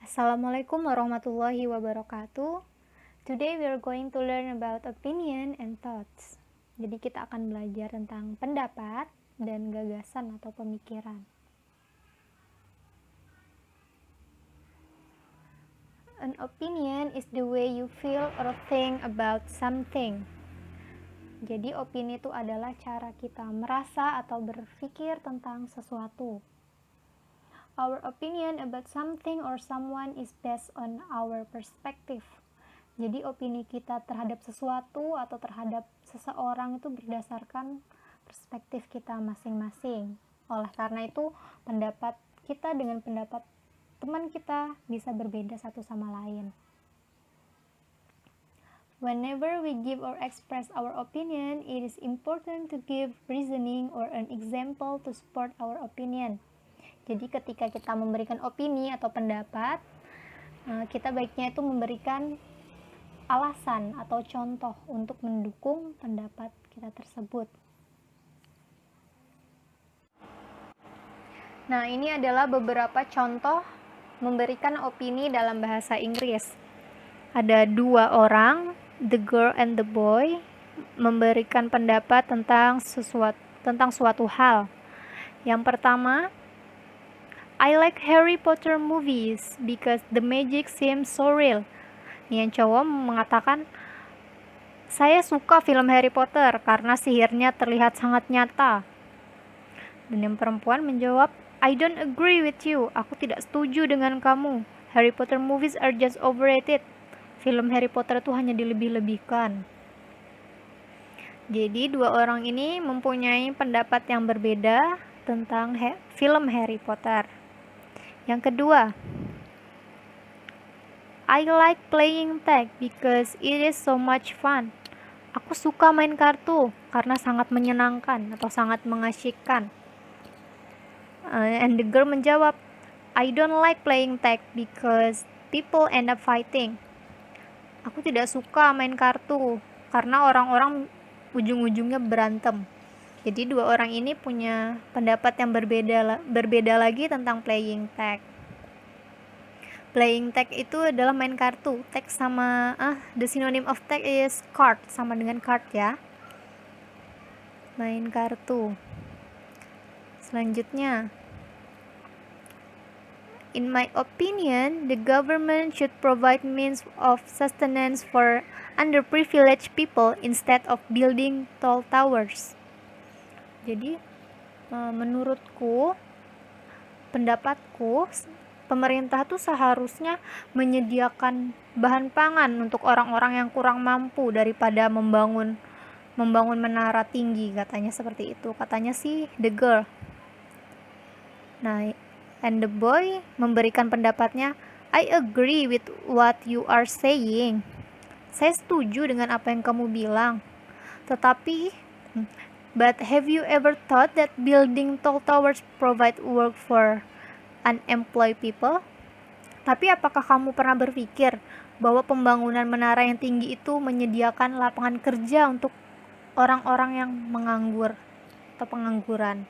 Assalamualaikum warahmatullahi wabarakatuh. Today we are going to learn about opinion and thoughts. Jadi kita akan belajar tentang pendapat dan gagasan atau pemikiran. An opinion is the way you feel or think about something. Jadi opini itu adalah cara kita merasa atau berpikir tentang sesuatu. Our opinion about something or someone is based on our perspective. Jadi opini kita terhadap sesuatu atau terhadap seseorang itu berdasarkan perspektif kita masing-masing. Oleh karena itu, pendapat kita dengan pendapat teman kita bisa berbeda satu sama lain. Whenever we give or express our opinion, it is important to give reasoning or an example to support our opinion. Jadi ketika kita memberikan opini atau pendapat, kita baiknya itu memberikan alasan atau contoh untuk mendukung pendapat kita tersebut. Nah, ini adalah beberapa contoh memberikan opini dalam bahasa Inggris. Ada dua orang, the girl and the boy, memberikan pendapat tentang suatu hal. Yang pertama, I like Harry Potter movies because the magic seems so real. Yang cowok mengatakan, saya suka film Harry Potter karena sihirnya terlihat sangat nyata. Dan yang perempuan menjawab, I don't agree with you. Aku tidak setuju dengan kamu. Harry Potter movies are just overrated. Film Harry Potter itu hanya dilebih-lebihkan. Jadi dua orang ini mempunyai pendapat yang berbeda tentang film Harry Potter. Yang kedua, I like playing tag because it is so much fun. Aku suka main kartu karena sangat menyenangkan atau sangat mengasyikkan. And the girl menjawab, I don't like playing tag because people end up fighting. Aku tidak suka main kartu karena orang-orang ujung-ujungnya berantem. Jadi dua orang ini punya pendapat yang berbeda lagi tentang playing tag. Playing tag itu adalah main kartu. Tag sama the synonym of tag is card, sama dengan card ya. Main kartu. Selanjutnya, in my opinion, the government should provide means of sustenance for underprivileged people instead of building tall towers. Jadi, menurutku, pendapatku, pemerintah tuh seharusnya menyediakan bahan pangan untuk orang-orang yang kurang mampu daripada membangun menara tinggi, katanya seperti itu. Katanya sih the girl. Nah, and the boy memberikan pendapatnya, I agree with what you are saying. Saya setuju dengan apa yang kamu bilang. Tetapi, but have you ever thought that building tall towers provide work for unemployed people? Tapi apakah kamu pernah berpikir bahwa pembangunan menara yang tinggi itu menyediakan lapangan kerja untuk orang-orang yang menganggur atau pengangguran?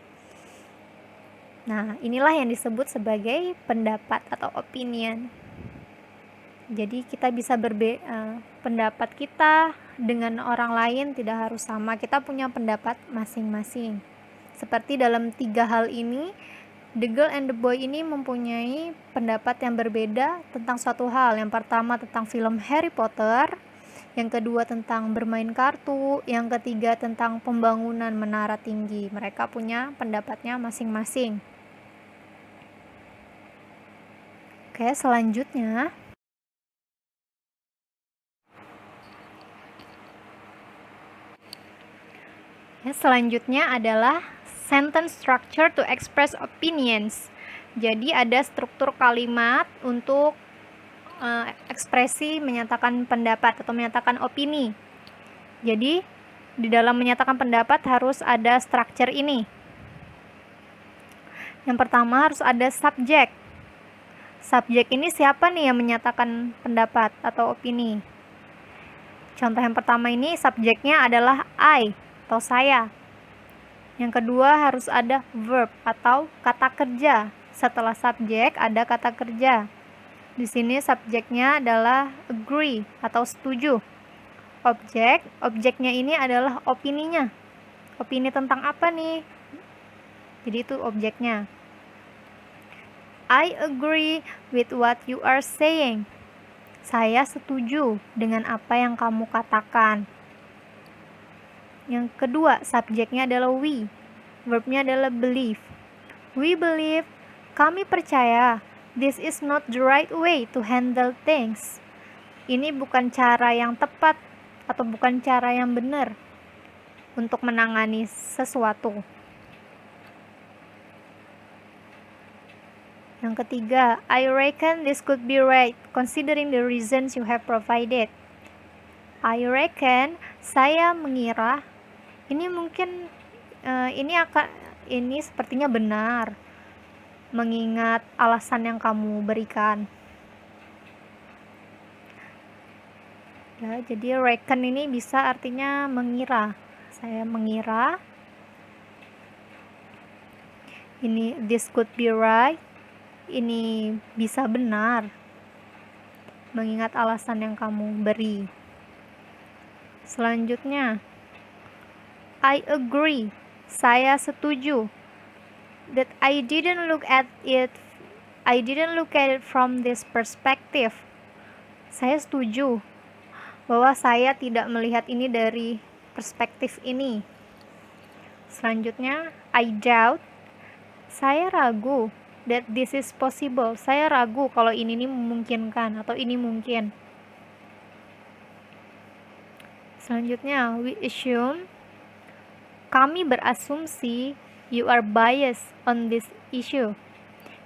Nah, inilah yang disebut sebagai pendapat atau opinion. Jadi kita bisa pendapat kita dengan orang lain tidak harus sama. Kita punya pendapat masing-masing. Seperti dalam 3 hal ini, the girl and the boy ini mempunyai pendapat yang berbeda tentang suatu hal. Yang pertama tentang film Harry Potter, yang kedua tentang bermain kartu, yang ketiga tentang pembangunan menara tinggi. Mereka punya pendapatnya masing-masing. Oke, selanjutnya adalah sentence structure to express opinions. Jadi ada struktur kalimat untuk ekspresi menyatakan pendapat atau menyatakan opini. Jadi di dalam menyatakan pendapat harus ada structure ini. Yang pertama harus ada subjek. Subjek ini siapa nih yang menyatakan pendapat atau opini? Contoh yang pertama ini subjeknya adalah I atau saya. Yang kedua harus ada verb atau kata kerja. Setelah subjek ada kata kerja. Di sini subjeknya adalah agree atau setuju. Objeknya ini adalah opininya. Opini tentang apa nih? Jadi itu objeknya. I agree with what you are saying. Saya setuju dengan apa yang kamu katakan. Yang kedua, subjeknya adalah we. Verbnya adalah believe. We believe, kami percaya, this is not the right way to handle things. Ini bukan cara yang tepat atau bukan cara yang benar untuk menangani sesuatu. Yang ketiga, I reckon this could be right considering the reasons you have provided. I reckon, saya mengira, ini mungkin ini sepertinya benar mengingat alasan yang kamu berikan. Ya, jadi reckon ini bisa artinya mengira. Saya mengira ini this could be right. Ini bisa benar mengingat alasan yang kamu beri. Selanjutnya, I agree. Saya setuju. That I didn't look at it from this perspective. Saya setuju bahwa saya tidak melihat ini dari perspektif ini. Selanjutnya, I doubt. Saya ragu that this is possible. Saya ragu kalau ini memungkinkan atau ini mungkin. Selanjutnya, we assume. Kami berasumsi you are biased on this issue.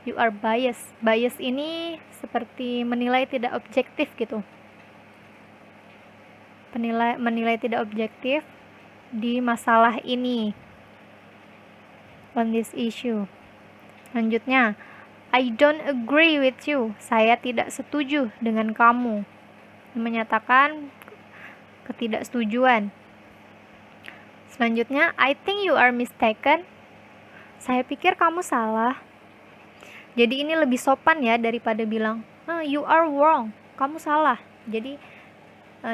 You are biased. Bias ini seperti menilai tidak objektif gitu. Menilai tidak objektif di masalah ini. On this issue. Selanjutnya, I don't agree with you. Saya tidak setuju dengan kamu. Menyatakan ketidaksetujuan. Selanjutnya, I think you are mistaken. Saya pikir kamu salah. Jadi ini lebih sopan ya daripada bilang, you are wrong. Kamu salah. Jadi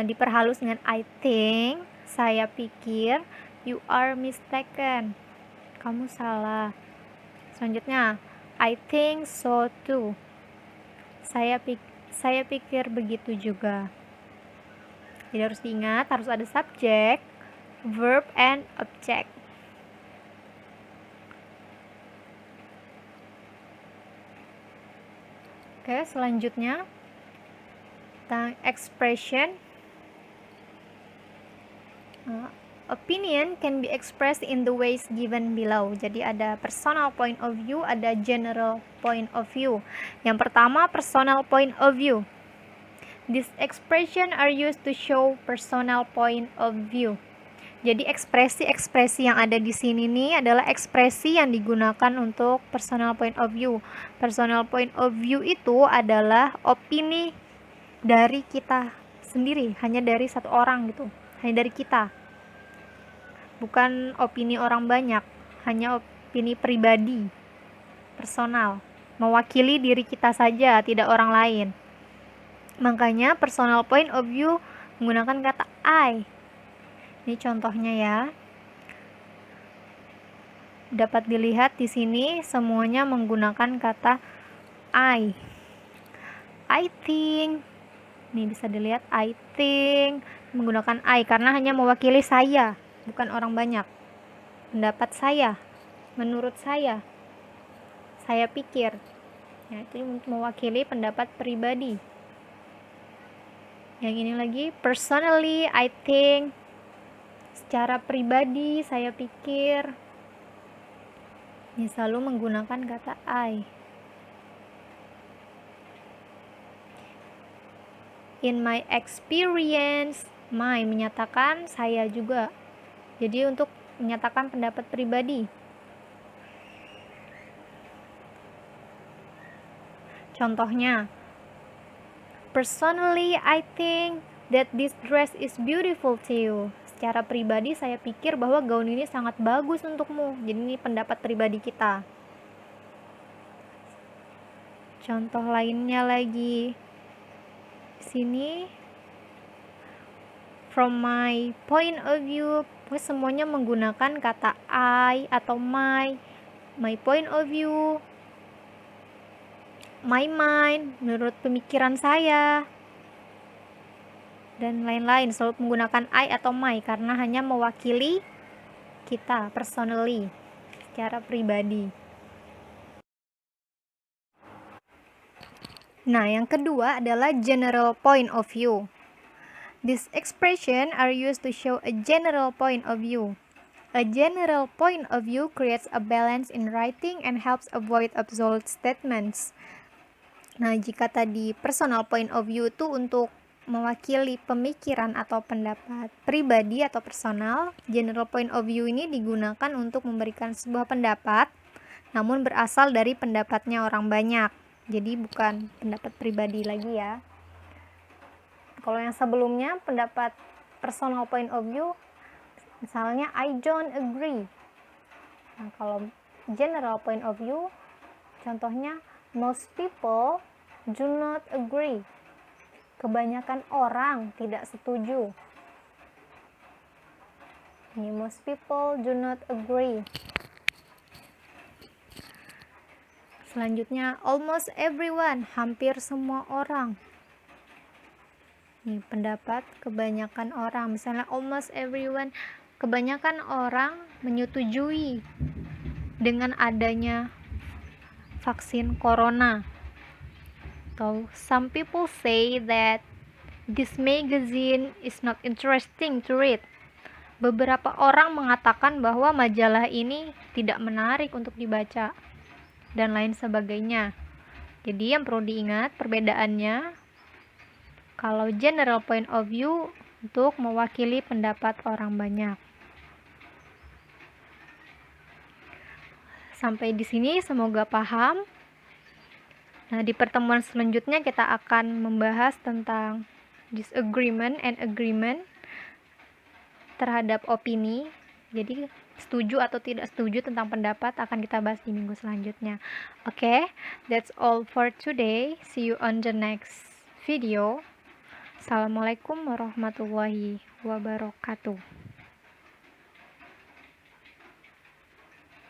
diperhalus dengan I think. Saya pikir you are mistaken. Kamu salah. Selanjutnya, I think so too. Saya pikir begitu juga. Jadi harus diingat, harus ada subjek, verb, and object. Oke, selanjutnya tentang expression. Opinion can be expressed in the ways given below. Jadi ada personal point of view, ada general point of view. Yang pertama, personal point of view. These expression are used to show personal point of view. Jadi ekspresi-ekspresi yang ada di sini nih adalah ekspresi yang digunakan untuk personal point of view. Personal point of view itu adalah opini dari kita sendiri, hanya dari satu orang gitu, hanya dari kita. Bukan opini orang banyak, hanya opini pribadi, personal, mewakili diri kita saja, tidak orang lain. Makanya personal point of view menggunakan kata I. Ini contohnya ya. Dapat dilihat di sini semuanya menggunakan kata I. I think. Nih bisa dilihat I think menggunakan I karena hanya mewakili saya, bukan orang banyak. Pendapat saya, menurut saya pikir. Ya, itu mewakili pendapat pribadi. Yang ini lagi, personally I think. Secara pribadi saya pikir. Ini selalu menggunakan kata I. In my experience, my menyatakan saya juga. Jadi untuk menyatakan pendapat pribadi. Contohnya, personally I think that this dress is beautiful to you. Secara pribadi saya pikir bahwa gaun ini sangat bagus untukmu. Jadi ini pendapat pribadi kita. Contoh lainnya lagi. Di sini, from my point of view, semuanya menggunakan kata I atau my point of view, my mind, menurut pemikiran saya, dan lain-lain. Selalu menggunakan I atau my karena hanya mewakili kita personally, secara pribadi. Nah, yang kedua adalah general point of view. These expressions are used to show a general point of view. A general point of view creates a balance in writing and helps avoid absolute statements. Nah, jika tadi personal point of view itu untuk mewakili pemikiran atau pendapat pribadi atau personal, general point of view ini digunakan untuk memberikan sebuah pendapat, namun berasal dari pendapatnya orang banyak. Jadi bukan pendapat pribadi lagi ya. Kalau yang sebelumnya pendapat personal point of view, misalnya I don't agree. Nah, kalau general point of view, contohnya most people do not agree. Kebanyakan orang tidak setuju. Ini most people do not agree. Selanjutnya almost everyone, hampir semua orang. Ini pendapat kebanyakan orang. Misalnya almost everyone, kebanyakan orang menyetujui dengan adanya vaksin corona. Atau some people say that this magazine is not interesting to read. Beberapa orang mengatakan bahwa majalah ini tidak menarik untuk dibaca, dan lain sebagainya. Jadi yang perlu diingat perbedaannya, kalau general point of view untuk mewakili pendapat orang banyak. Sampai di sini semoga paham. Nah, di pertemuan selanjutnya kita akan membahas tentang disagreement and agreement terhadap opini. Jadi setuju atau tidak setuju tentang pendapat akan kita bahas di minggu selanjutnya. Okay, that's all for today. See you on the next video. Assalamualaikum warahmatullahi wabarakatuh.